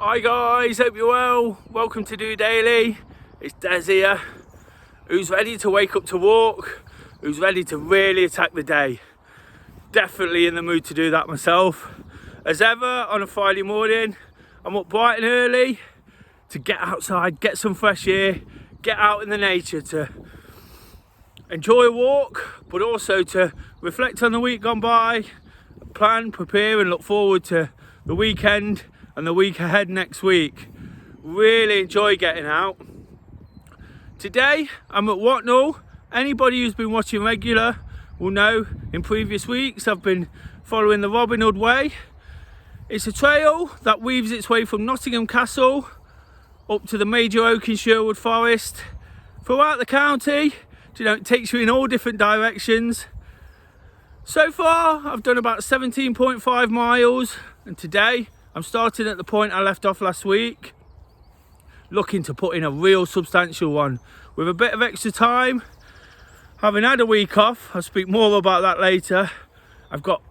Hi guys, hope you're well. Welcome to DOdaily. It's Des here. Who's ready to wake up to walk? Who's ready to really attack the day? Definitely in the mood to do that myself. As ever, on a Friday morning, I'm up bright and early to get outside, get some fresh air, get out in the nature to enjoy a walk, but also to reflect on the week gone by, plan, prepare and look forward to the weekend and the week ahead next week. Really enjoy getting out. Today I'm at Watnall. Anybody who's been watching regular will know in previous weeks I've been following the Robin Hood Way. It's a trail that weaves its way from Nottingham Castle up to the major oak in Sherwood Forest, throughout the county. It takes you in all different directions. So far I've done about 17.5 miles, and today I'm starting at the point I left off last week, looking to put in a real substantial one with a bit of extra time. Having had a week off, I'll speak more about that later. I've got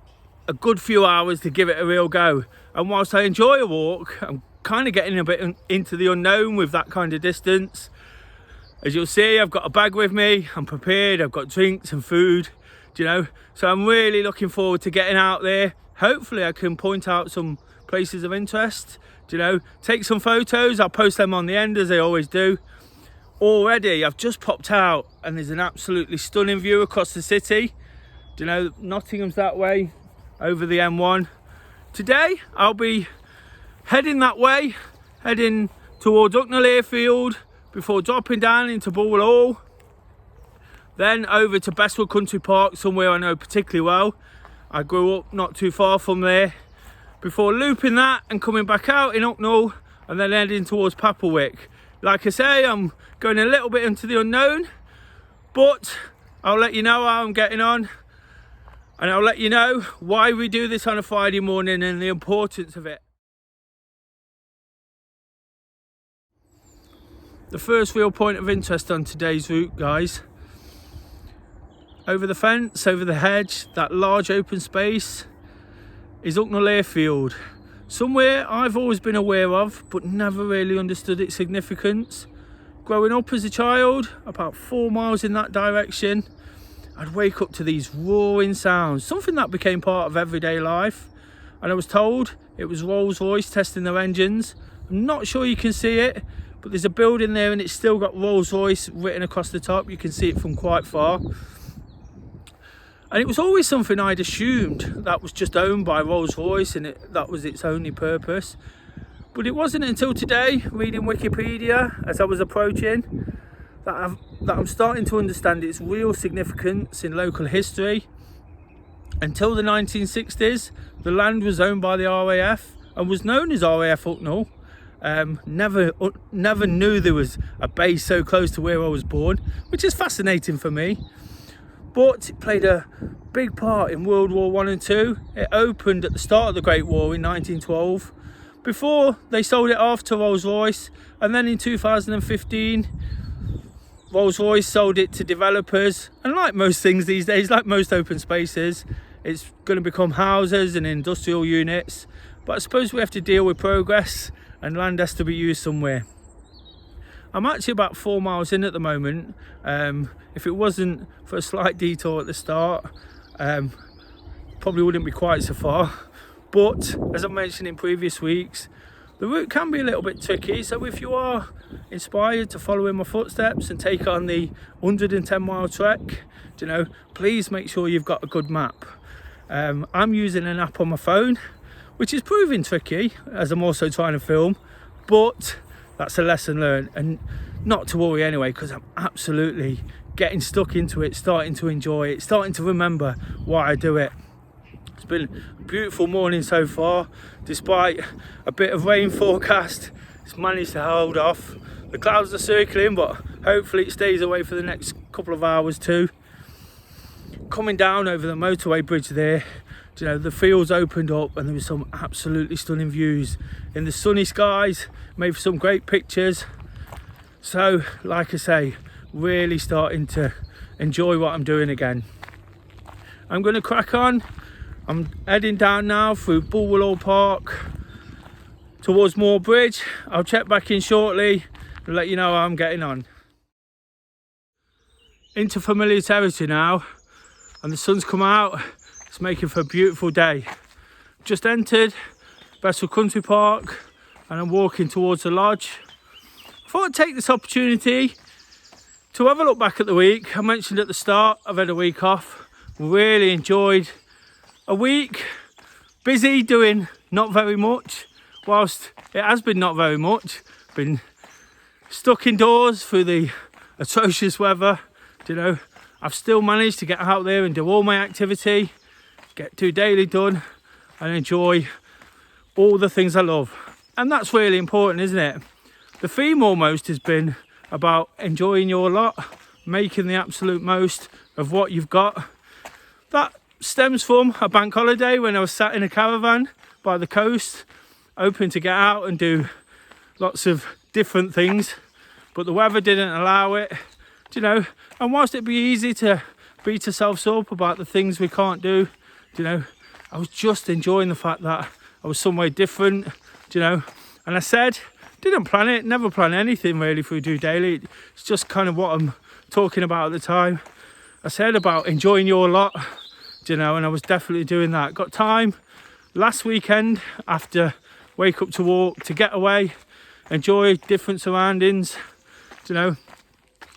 a good few hours to give it a real go, and whilst I enjoy a walk, I'm kind of getting a bit into the unknown with that kind of distance. As you'll see, I've got a bag with me, I'm prepared, I've got drinks and food, so I'm really looking forward to getting out there. Hopefully I can point out some places of interest, take some photos. I'll post them on the end as I always do. Already I've just popped out and there's an absolutely stunning view across the city. Nottingham's that way over the M1. Today I'll be heading that way, heading towards Hucknall Airfield before dropping down into Bull Hall, then over to Bestwood Country Park, somewhere I know particularly well. I grew up not too far from there, before looping that and coming back out in Hucknall and then heading towards Papelwick. Like I say, I'm going a little bit into the unknown, but I'll let you know how I'm getting on, and I'll let you know why we do this on a Friday morning and the importance of it. The first real point of interest on today's route, guys, over the fence, over the hedge, that large open space, is Hucknall Airfield. Somewhere I've always been aware of, but never really understood its significance. Growing up as a child, about 4 miles in that direction, I'd wake up to these roaring sounds, something that became part of everyday life. And I was told it was Rolls-Royce testing their engines. I'm not sure you can see it, but there's a building there and it's still got Rolls-Royce written across the top. You can see it from quite far. And it was always something I'd assumed that was just owned by Rolls-Royce and that was its only purpose. But it wasn't until today, reading Wikipedia as I was approaching, that I'm starting to understand its real significance in local history. Until the 1960s, the land was owned by the RAF and was known as RAF Hucknall. Never knew there was a base so close to where I was born, which is fascinating for me. But it played a big part in World War I and II. It opened at the start of the Great War in 1912, before they sold it off to Rolls-Royce, and then in 2015 Rolls-Royce sold it to developers. And like most things these days, like most open spaces, it's going to become houses and industrial units. But I suppose we have to deal with progress, and land has to be used somewhere. I'm actually about 4 miles in at the moment. If it wasn't for a slight detour at the start, probably wouldn't be quite so far. But as I mentioned in previous weeks, the route can be a little bit tricky. So if you are inspired to follow in my footsteps and take on the 110-mile trek, please make sure you've got a good map. I'm using an app on my phone, which is proving tricky as I'm also trying to film, but that's a lesson learned, and not to worry anyway, because I'm absolutely getting stuck into it, starting to enjoy it, starting to remember why I do it. It's been a beautiful morning so far, despite a bit of rain forecast. It's managed to hold off. The clouds are circling, but hopefully it stays away for the next couple of hours too. Coming down over the motorway bridge there, the fields opened up and there was some absolutely stunning views in the sunny skies, made for some great pictures. So like I say, really starting to enjoy what I'm doing again. I'm going to crack on. I'm heading down now through Bull Hall Park towards Moor Bridge. I'll check back in shortly and let you know how I'm getting on. Into familiar territory now, and the sun's come out. It's making for a beautiful day. Just entered Bessel Country Park and I'm walking towards the lodge. I thought I'd take this opportunity to have a look back at the week. I mentioned at the start I've had a week off. Really enjoyed a week. Busy doing not very much. Whilst it has been not very much, been stuck indoors through the atrocious weather. I've still managed to get out there and do all my activity, get DOdaily done and enjoy all the things I love. And that's really important, isn't it? The theme almost has been about enjoying your lot, making the absolute most of what you've got. That stems from a bank holiday when I was sat in a caravan by the coast, hoping to get out and do lots of different things, but the weather didn't allow it, and whilst it'd be easy to beat ourselves up about the things we can't do, I was just enjoying the fact that I was somewhere different, and I said, didn't plan it, never plan anything really through DOdaily. It's just kind of what I'm talking about at the time. I said about enjoying your lot, and I was definitely doing that. Got time last weekend after Wake Up to Walk to get away, enjoy different surroundings,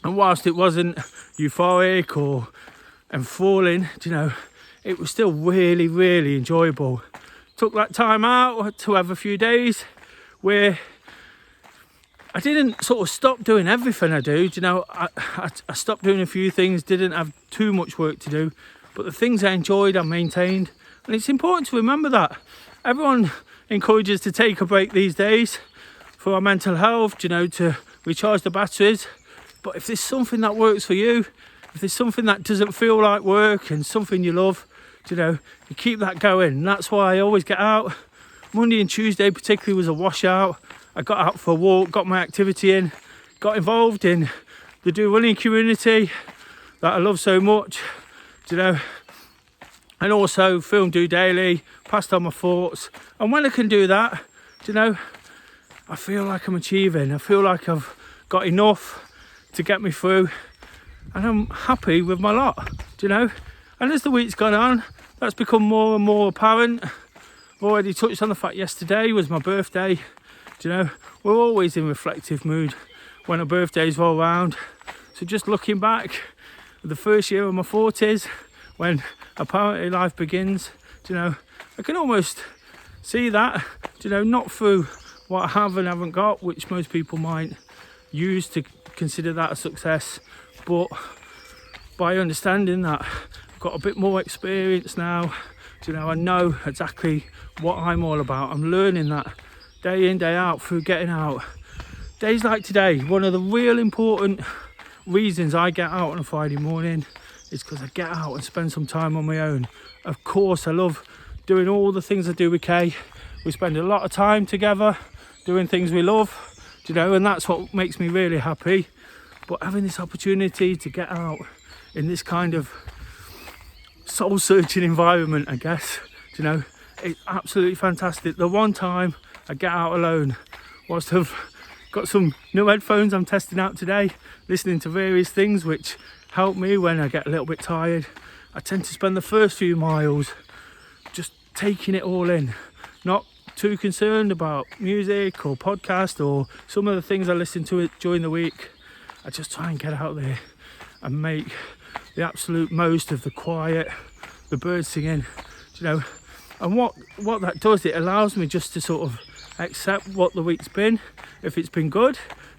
and whilst it wasn't euphoric or enthralling, it was still really, really enjoyable. Took that time out to have a few days where I didn't sort of stop doing everything I do. I stopped doing a few things, didn't have too much work to do, but the things I enjoyed, I maintained. And it's important to remember that. Everyone encourages to take a break these days for our mental health, to recharge the batteries. But if there's something that works for you, if there's something that doesn't feel like work and something you love, you keep that going. And that's why I always get out. Monday and Tuesday particularly was a washout. I got out for a walk, got my activity in, got involved in the Do Running community that I love so much, and also filmed DOdaily, passed on my thoughts. And when I can do that, I feel like I'm achieving. I feel like I've got enough to get me through, and I'm happy with my lot, And as the week's gone on, that's become more and more apparent. I've already touched on the fact yesterday was my birthday. We're always in reflective mood when our birthdays roll around. So just looking back at the first year of my 40s, when apparently life begins, I can almost see that, not through what I have and haven't got, which most people might use to consider that a success, but by understanding that I've got a bit more experience now, I know exactly what I'm all about. I'm learning that day in, day out through getting out. Days like today, one of the real important reasons I get out on a Friday morning is because I get out and spend some time on my own. Of course, I love doing all the things I do with Kay. We spend a lot of time together doing things we love, and that's what makes me really happy. But having this opportunity to get out in this kind of soul-searching environment, I guess, it's absolutely fantastic. The one time I get out alone, whilst I've got some new headphones I'm testing out today, listening to various things which help me when I get a little bit tired, I tend to spend the first few miles just taking it all in, not too concerned about music or podcast or some of the things I listen to during the week. I just try and get out there and make the absolute most of the quiet, the birds singing, and what that does, it allows me just to sort of accept what the week's been. If it's been good,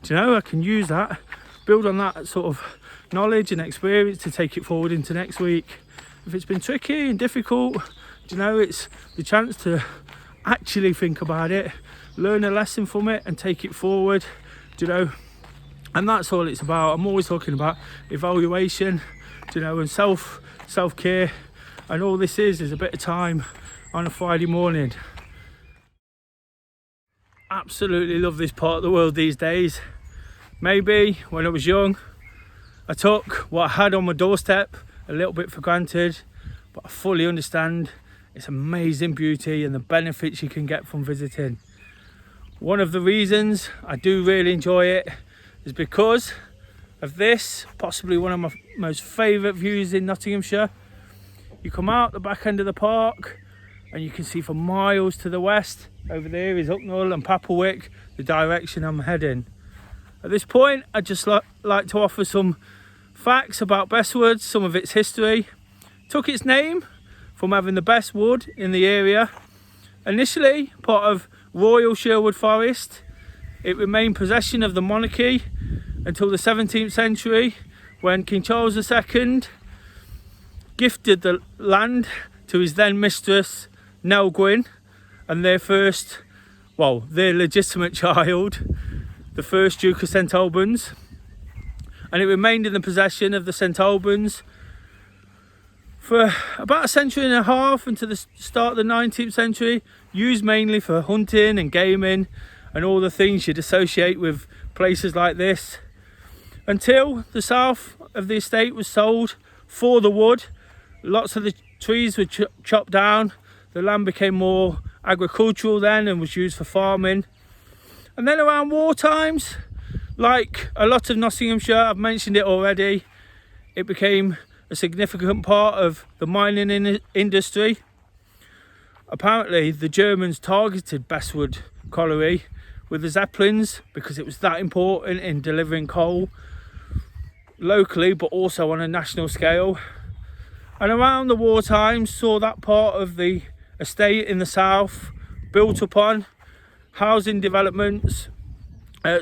I can use that, build on that sort of knowledge and experience to take it forward into next week. If it's been tricky and difficult, it's the chance to actually think about it, learn a lesson from it and take it forward, and that's all it's about. I'm always talking about evaluation, and self-care, and all this is a bit of time on a Friday morning. Absolutely love this part of the world these days. Maybe when I was young, I took what I had on my doorstep a little bit for granted, but I fully understand its amazing beauty and the benefits you can get from visiting. One of the reasons I do really enjoy it is because of this, possibly one of my most favourite views in Nottinghamshire. You come out the back end of the park and you can see for miles to the west. Over there is Hucknall and Papelwick, the direction I'm heading. At this point, I'd just like to offer some facts about Bestwood, some of its history. It took its name from having the best wood in the area. Initially part of Royal Sherwood Forest, it remained possession of the monarchy until the 17th century, when King Charles II gifted the land to his then mistress Nell Gwyn and their legitimate child, the first Duke of St Albans, and it remained in the possession of the St Albans for about a century and a half until the start of the 19th century, used mainly for hunting and gaming and all the things you'd associate with places like this, until the south of the estate was sold for the wood. Lots of the trees were chopped down, the land became more agricultural then and was used for farming. And then around war times, like a lot of Nottinghamshire, I've mentioned it already, it became a significant part of the mining industry. Apparently the Germans targeted Bestwood Colliery with the Zeppelins because it was that important in delivering coal locally but also on a national scale. And around the war times saw that part of the estate in the south built upon, housing developments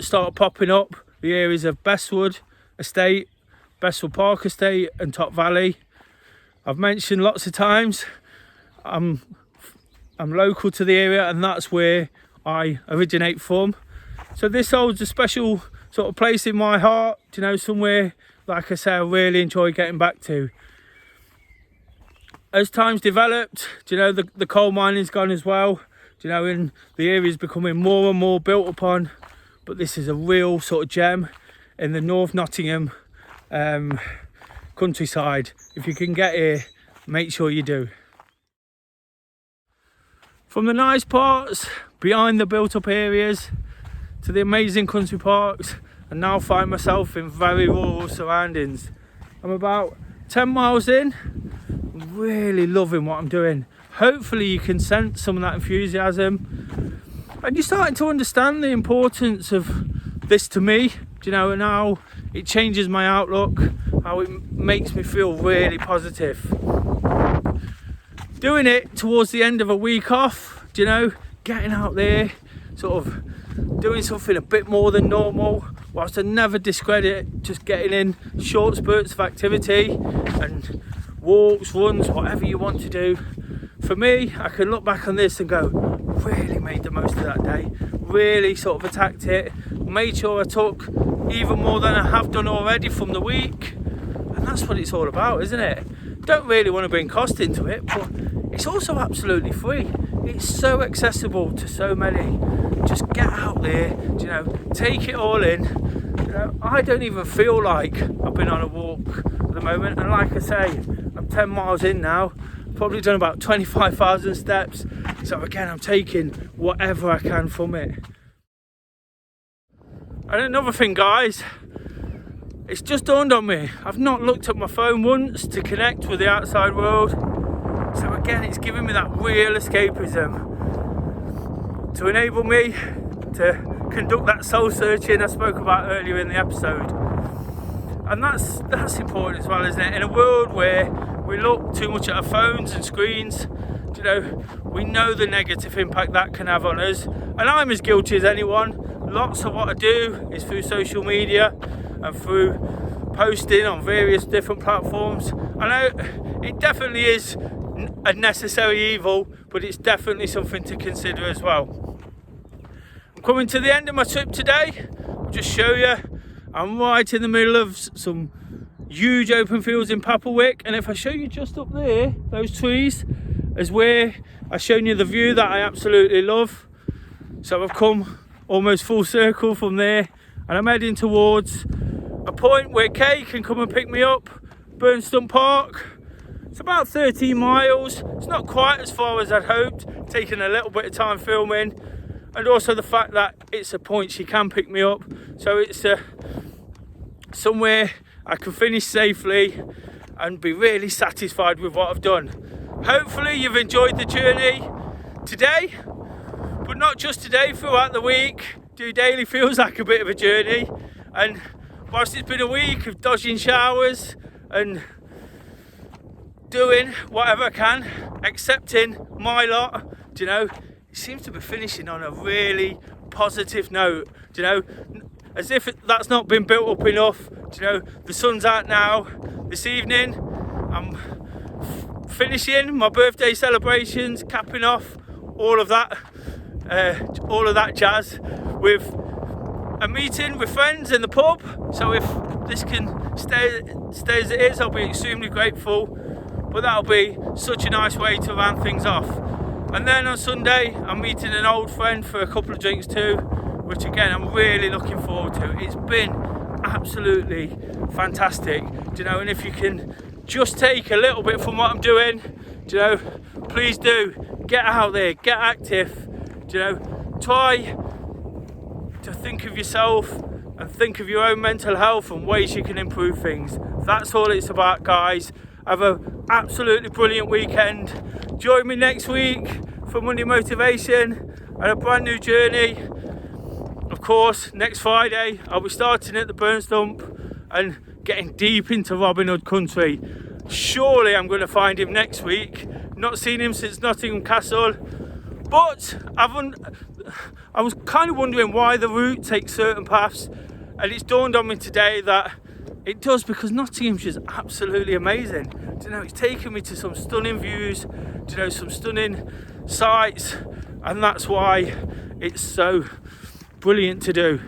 started popping up, the areas of Bestwood Estate, Bestwood Park Estate and Top Valley. I've mentioned lots of times I'm local to the area and that's where I originate from. So this holds a special sort of place in my heart, you know, somewhere, like I say, I really enjoy getting back to. As times developed, you know, the coal mining's gone as well, you know, and the area's becoming more and more built upon, but this is a real sort of gem in the North Nottingham countryside. If you can get here, make sure you do. From the nice parts behind the built up areas to the amazing country parks, I now find myself in very rural surroundings. I'm about 10 miles in, I'm really loving what I'm doing. Hopefully you can sense some of that enthusiasm and you're starting to understand the importance of this to me, you know, and how it changes my outlook, how it makes me feel really positive. Doing it towards the end of a week off, you know, getting out there, sort of doing something a bit more than normal, whilst I never discredit just getting in short spurts of activity and walks, runs, whatever you want to do. For me, I can look back on this and go, really made the most of that day, really sort of attacked it, made sure I took even more than I have done already from the week. And that's what it's all about, isn't it? Don't really want to bring cost into it, but it's also absolutely free. It's so accessible to so many. Just get out there, you know, take it all in. You know, I don't even feel like I've been on a walk at the moment, and like I say, I'm 10 miles in now, probably done about 25,000 steps. So again, I'm taking whatever I can from it. And another thing, guys, it's just dawned on me, I've not looked at my phone once to connect with the outside world. So again, it's giving me that real escapism to enable me to conduct that soul searching I spoke about earlier in the episode. And that's important as well, isn't it? In a world where we look too much at our phones and screens, you know, we know the negative impact that can have on us. And I'm as guilty as anyone. Lots of what I do is through social media and through posting on various different platforms. I know it definitely is a necessary evil, but it's definitely something to consider as well. I'm coming to the end of my trip today. I'll just show you, I'm right in the middle of some huge open fields in Papelwick, and if I show you just up there, those trees is where I've shown you the view that I absolutely love. So I've come almost full circle from there, and I'm heading towards a point where Kay can come and pick me up, Burnston Park. It's about 13 miles. It's not quite as far as I'd hoped, taking a little bit of time filming, and also the fact that it's a point she can pick me up, so it's somewhere I can finish safely and be really satisfied with what I've done. Hopefully you've enjoyed the journey today, but not just today, throughout the week. DOdaily feels like a bit of a journey, and whilst it's been a week of dodging showers and doing whatever I can, accepting my lot, do you know, it seems to be finishing on a really positive note, do you know, as if that's not been built up enough. Do you know, the sun's out now. This evening I'm finishing my birthday celebrations, capping off all of that jazz with a meeting with friends in the pub. So if this can stay as it is, I'll be extremely grateful, but that'll be such a nice way to round things off. And then on Sunday I'm meeting an old friend for a couple of drinks too, which again I'm really looking forward to. It's been absolutely fantastic, do you know, and if you can just take a little bit from what I'm doing, do you know, please do get out there, get active, do you know, try to think of yourself and think of your own mental health and ways you can improve things. That's all it's about, guys. Have an absolutely brilliant weekend. Join me next week for Monday Motivation and a brand new journey. Of course, next Friday I'll be starting at the Burn Stump and getting deep into Robin Hood country. Surely I'm going to find him next week. Not seen him since Nottingham Castle, but I was kind of wondering why the route takes certain paths, and it's dawned on me today that it does, because Nottingham's just absolutely amazing. Do you know, it's taken me to some stunning views, do you know, some stunning sights, and that's why it's so brilliant to do.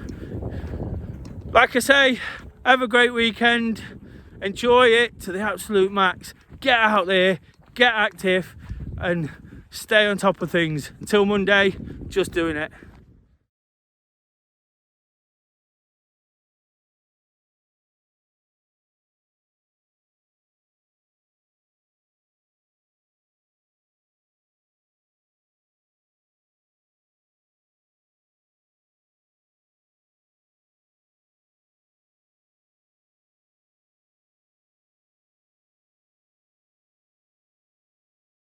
Like I say, have a great weekend, enjoy it to the absolute max, get out there, get active and stay on top of things. Until Monday, just doing it.